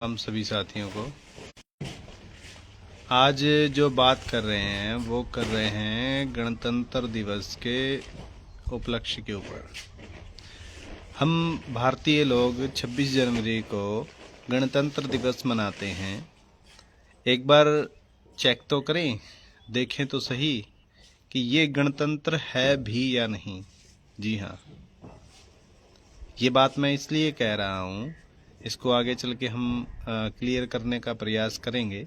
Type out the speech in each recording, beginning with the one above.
हम सभी साथियों को आज जो बात कर रहे हैं वो कर रहे हैं गणतंत्र दिवस के उपलक्ष्य के ऊपर। हम भारतीय लोग 26 जनवरी को गणतंत्र दिवस मनाते हैं। एक बार चेक तो करें, देखें तो सही कि ये गणतंत्र है भी या नहीं। जी हाँ, ये बात मैं इसलिए कह रहा हूँ, इसको आगे चल के हम क्लियर करने का प्रयास करेंगे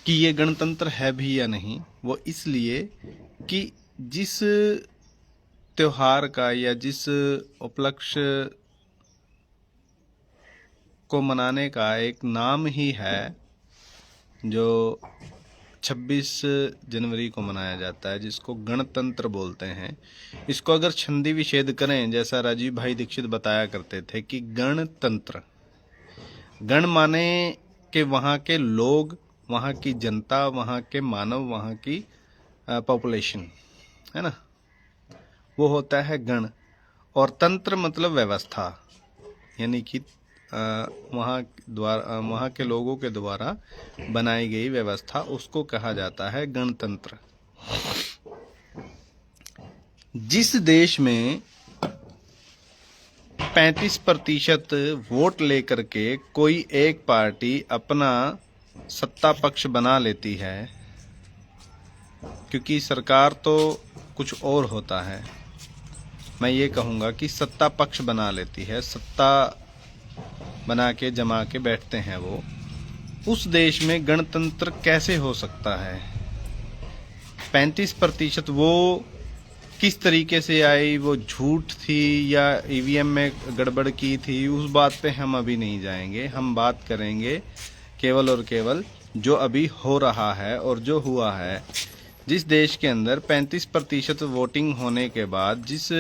कि ये गणतंत्र है भी या नहीं। वो इसलिए कि जिस त्योहार का या जिस उपलक्ष्य को मनाने का एक नाम ही है जो 26 जनवरी को मनाया जाता है, जिसको गणतंत्र बोलते हैं। इसको अगर छंदी विच्छेद करें, जैसा राजीव भाई दीक्षित बताया करते थे कि गणतंत्र, गण माने कि वहाँ के लोग, वहाँ की जनता, वहाँ के मानव, वहाँ की पॉपुलेशन, है ना, वो होता है गण। और तंत्र मतलब व्यवस्था, यानी कि वहाँ के लोगों के द्वारा बनाई गई व्यवस्था, उसको कहा जाता है गणतंत्र। जिस देश में 35% वोट लेकर के कोई एक पार्टी अपना सत्ता पक्ष बना लेती है, क्योंकि सरकार तो कुछ और होता है, मैं ये कहूँगा कि सत्ता पक्ष बना लेती है, सत्ता बना के जमा के बैठते हैं वो, उस देश में गणतंत्र कैसे हो सकता है? 35% वो किस तरीके से आई, वो झूठ थी या ईवीएम में गड़बड़ की थी, उस बात पे हम अभी नहीं जाएंगे। हम बात करेंगे केवल और केवल जो अभी हो रहा है और जो हुआ है। जिस देश के अंदर 35% वोटिंग होने के बाद जिस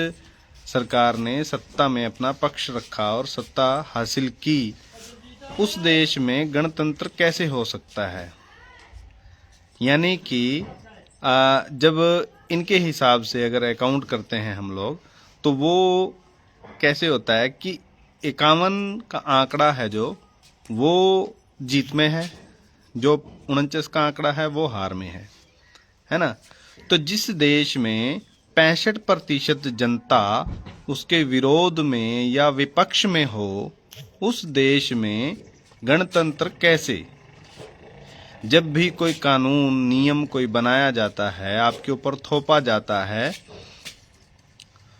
सरकार ने सत्ता में अपना पक्ष रखा और सत्ता हासिल की, उस देश में गणतंत्र कैसे हो सकता है? यानी कि जब इनके हिसाब से अगर अकाउंट करते हैं हम लोग, तो वो कैसे होता है कि 51 का आंकड़ा है जो, वो जीत में है, जो 49 का आंकड़ा है वो हार में है ना। तो जिस देश में 65% जनता उसके विरोध में या विपक्ष में हो, उस देश में गणतंत्र कैसे? जब भी कोई कानून नियम कोई बनाया जाता है, आपके ऊपर थोपा जाता है,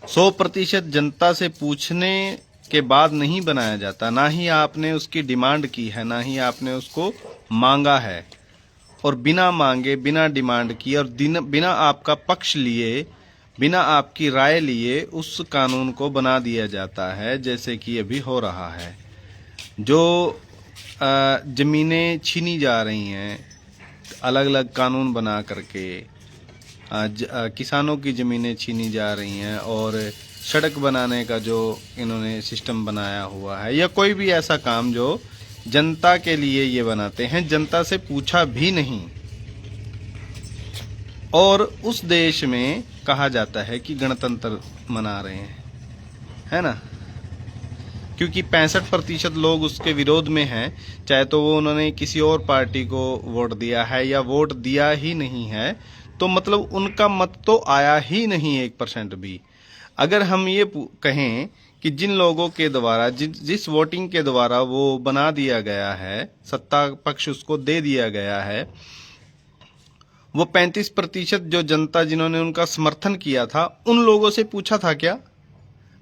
100% जनता से पूछने के बाद नहीं बनाया जाता, ना ही आपने उसकी डिमांड की है, ना ही आपने उसको मांगा है। और बिना मांगे, बिना डिमांड किए और बिना आपका पक्ष लिए, बिना आपकी राय लिए उस कानून को बना दिया जाता है, जैसे कि अभी हो रहा है। जो ज़मीनें छीनी जा रही हैं, अलग अलग कानून बना करके किसानों की ज़मीनें छीनी जा रही हैं, और सड़क बनाने का जो इन्होंने सिस्टम बनाया हुआ है, या कोई भी ऐसा काम जो जनता के लिए ये बनाते हैं, जनता से पूछा भी नहीं, और उस देश में कहा जाता है कि गणतंत्र मना रहे हैं, है ना। क्योंकि 65% लोग उसके विरोध में हैं, चाहे तो वो उन्होंने किसी और पार्टी को वोट दिया है या वोट दिया ही नहीं है, तो मतलब उनका मत तो आया ही नहीं 1% भी। अगर हम ये कहें कि जिन लोगों के द्वारा, जिस वोटिंग के द्वारा वो बना दिया गया है, सत्ता पक्ष उसको दे दिया गया है, वो 35% जो जनता जिन्होंने उनका समर्थन किया था, उन लोगों से पूछा था क्या?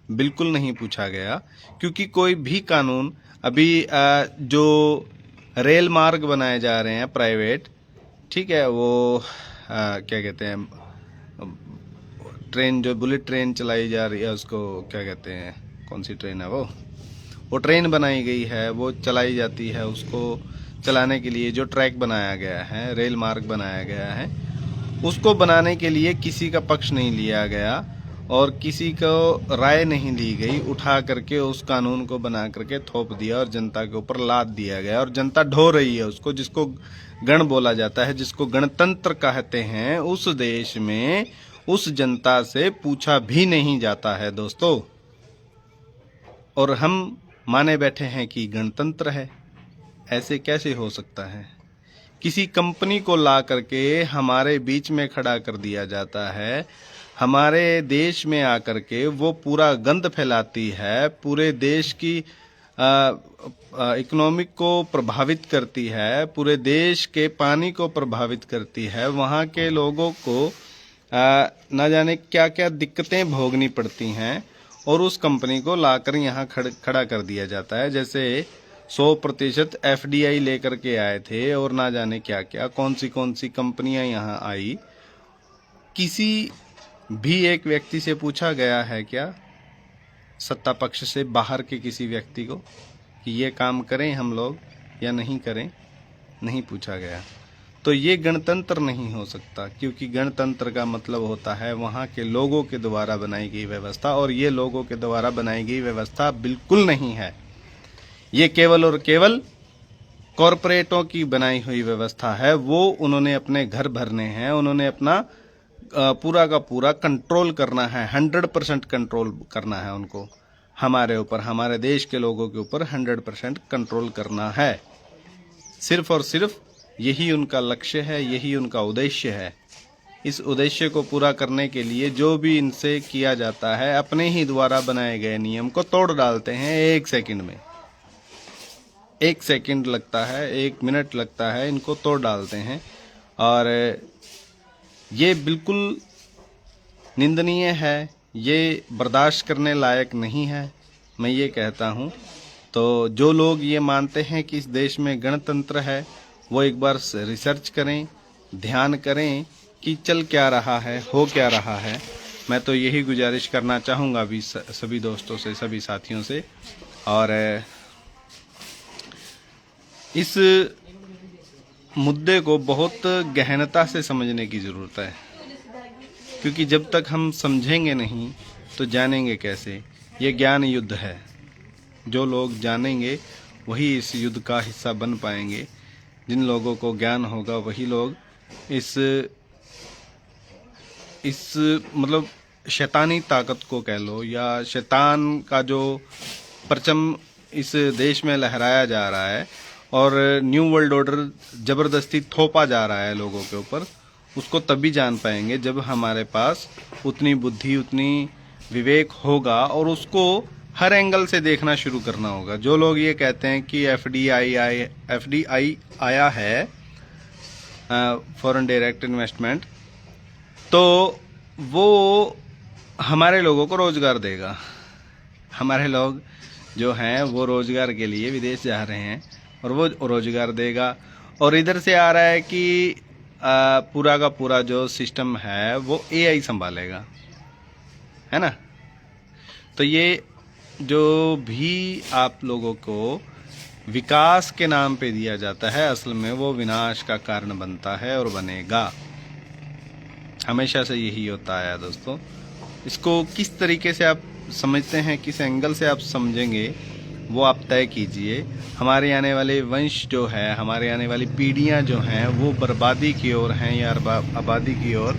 बिल्कुल नहीं पूछा गया। क्योंकि कोई भी कानून, अभी जो रेल मार्ग बनाए जा रहे हैं प्राइवेट, ठीक है, वो क्या कहते हैं, ट्रेन, जो बुलेट ट्रेन चलाई जा रही है, उसको क्या कहते हैं, कौन सी ट्रेन है वो ट्रेन बनाई गई है, वो चलाई जाती है। उसको चलाने के लिए जो ट्रैक बनाया गया है, रेल मार्ग बनाया गया है, उसको बनाने के लिए किसी का पक्ष नहीं लिया गया और किसी को राय नहीं ली गई, उठा करके उस कानून को बना करके थोप दिया और जनता के ऊपर लाद दिया गया, और जनता ढो रही है उसको, जिसको गण बोला जाता है, जिसको गणतंत्र कहते हैं। उस देश में उस जनता से पूछा भी नहीं जाता है दोस्तों। और हम माने बैठे हैं कि गणतंत्र है। ऐसे कैसे हो सकता है? किसी कंपनी को ला करके हमारे बीच में खड़ा कर दिया जाता है, हमारे देश में आकर के वो पूरा गंद फैलाती है, पूरे देश की इकोनॉमिक को प्रभावित करती है, पूरे देश के पानी को प्रभावित करती है, वहाँ के लोगों को न जाने क्या क्या दिक्कतें भोगनी पड़ती हैं, और उस कंपनी को लाकर यहाँ खड़ा कर दिया जाता है। जैसे 100% FDI लेकर के आए थे और ना जाने क्या क्या कौन सी कंपनियां यहाँ आई। किसी भी एक व्यक्ति से पूछा गया है क्या, सत्ता पक्ष से बाहर के किसी व्यक्ति को, कि ये काम करें हम लोग या नहीं करें? नहीं पूछा गया। तो ये गणतंत्र नहीं हो सकता, क्योंकि गणतंत्र का मतलब होता है वहाँ के लोगों के द्वारा बनाई गई व्यवस्था, और ये लोगों के द्वारा बनाई गई व्यवस्था बिल्कुल नहीं है। ये केवल और केवल कॉरपोरेटों की बनाई हुई व्यवस्था है। वो उन्होंने अपने घर भरने हैं, उन्होंने अपना पूरा का पूरा कंट्रोल करना है, 100% कंट्रोल करना है उनको हमारे ऊपर, हमारे देश के लोगों के ऊपर 100% कंट्रोल करना है। सिर्फ और सिर्फ यही उनका लक्ष्य है, यही उनका उद्देश्य है। इस उद्देश्य को पूरा करने के लिए जो भी इनसे किया जाता है, अपने ही द्वारा बनाए गए नियम को तोड़ डालते हैं 1 सेकंड में। 1 सेकंड लगता है, 1 मिनट लगता है, इनको तोड़ डालते हैं। और ये बिल्कुल निंदनीय है, ये बर्दाश्त करने लायक नहीं है, मैं ये कहता हूँ। तो जो लोग ये मानते हैं कि इस देश में गणतंत्र है, वो एक बार रिसर्च करें, ध्यान करें कि चल क्या रहा है, हो क्या रहा है। मैं तो यही गुजारिश करना चाहूँगा अभी सभी दोस्तों से, सभी साथियों से। और इस मुद्दे को बहुत गहनता से समझने की ज़रूरत है, क्योंकि जब तक हम समझेंगे नहीं तो जानेंगे कैसे। ये ज्ञान युद्ध है, जो लोग जानेंगे वही इस युद्ध का हिस्सा बन पाएंगे। जिन लोगों को ज्ञान होगा वही लोग इस मतलब शैतानी ताकत को कह लो, या शैतान का जो परचम इस देश में लहराया जा रहा है और न्यू वर्ल्ड ऑर्डर जबरदस्ती थोपा जा रहा है लोगों के ऊपर, उसको तभी जान पाएंगे जब हमारे पास उतनी बुद्धि, उतनी विवेक होगा, और उसको हर एंगल से देखना शुरू करना होगा। जो लोग ये कहते हैं कि FDI आया है, फॉरेन डायरेक्ट इन्वेस्टमेंट, तो वो हमारे लोगों को रोजगार देगा। हमारे लोग जो हैं वो रोजगार के लिए विदेश जा रहे हैं और वो रोजगार देगा। और इधर से आ रहा है कि पूरा का पूरा जो सिस्टम है वो AI संभालेगा, है ना। तो ये जो भी आप लोगों को विकास के नाम पे दिया जाता है, असल में वो विनाश का कारण बनता है और बनेगा। हमेशा से यही होता आया दोस्तों। इसको किस तरीके से आप समझते हैं, किस एंगल से आप समझेंगे, वो आप तय कीजिए। हमारे आने वाले वंश जो है, हमारे आने वाली पीढ़ियां जो हैं, वो बर्बादी की ओर हैं या आबादी की ओर,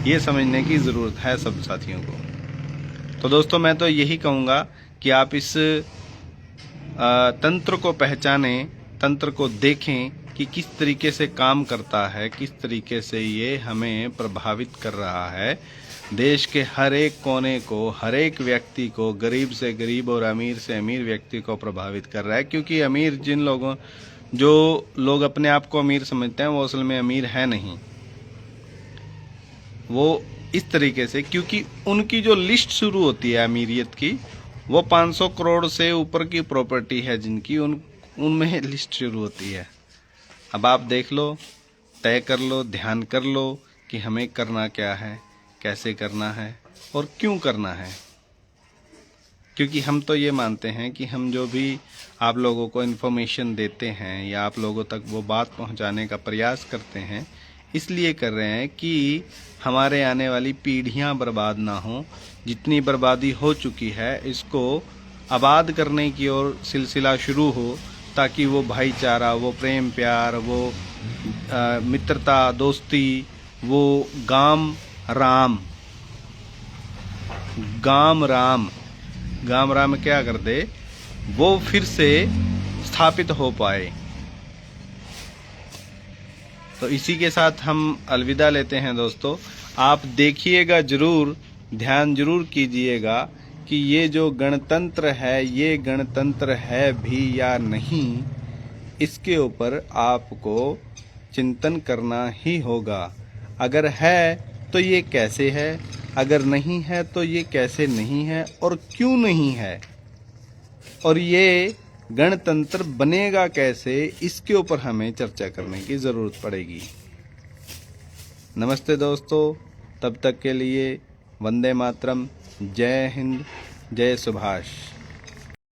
ये समझने की ज़रूरत है सब साथियों को। तो दोस्तों मैं तो यही कहूँगा कि आप इस तंत्र को पहचानें, तंत्र को देखें कि किस तरीके से काम करता है, किस तरीके से ये हमें प्रभावित कर रहा है। देश के हर एक कोने को, हर एक व्यक्ति को, गरीब से गरीब और अमीर से अमीर व्यक्ति को प्रभावित कर रहा है। क्योंकि अमीर जो लोग अपने आप को अमीर समझते हैं, वो असल में अमीर है नहीं। वो इस तरीके से, क्योंकि उनकी जो लिस्ट शुरू होती है अमीरियत की, वो 500 करोड़ से ऊपर की प्रॉपर्टी है जिनकी, उनमें लिस्ट शुरू होती है। अब आप देख लो, तय कर लो, ध्यान कर लो कि हमें करना क्या है, कैसे करना है और क्यों करना है। क्योंकि हम तो ये मानते हैं कि हम जो भी आप लोगों को इन्फॉर्मेशन देते हैं या आप लोगों तक वो बात पहुंचाने का प्रयास करते हैं, इसलिए कर रहे हैं कि हमारे आने वाली पीढ़ियां बर्बाद ना हो। जितनी बर्बादी हो चुकी है, इसको आबाद करने की ओर सिलसिला शुरू हो, ताकि वो भाईचारा, वो प्रेम प्यार, वो मित्रता, दोस्ती, वो गाम राम क्या कर दे वो फिर से स्थापित हो पाए। तो इसी के साथ हम अलविदा लेते हैं दोस्तों। आप देखिएगा जरूर, ध्यान जरूर कीजिएगा कि ये जो गणतंत्र है ये गणतंत्र है भी या नहीं, इसके ऊपर आपको चिंतन करना ही होगा। अगर है तो ये कैसे है, अगर नहीं है तो ये कैसे नहीं है और क्यों नहीं है, और ये गणतंत्र बनेगा कैसे, इसके ऊपर हमें चर्चा करने की ज़रूरत पड़ेगी। नमस्ते दोस्तों, तब तक के लिए वंदे मातरम, जय हिंद, जय सुभाष।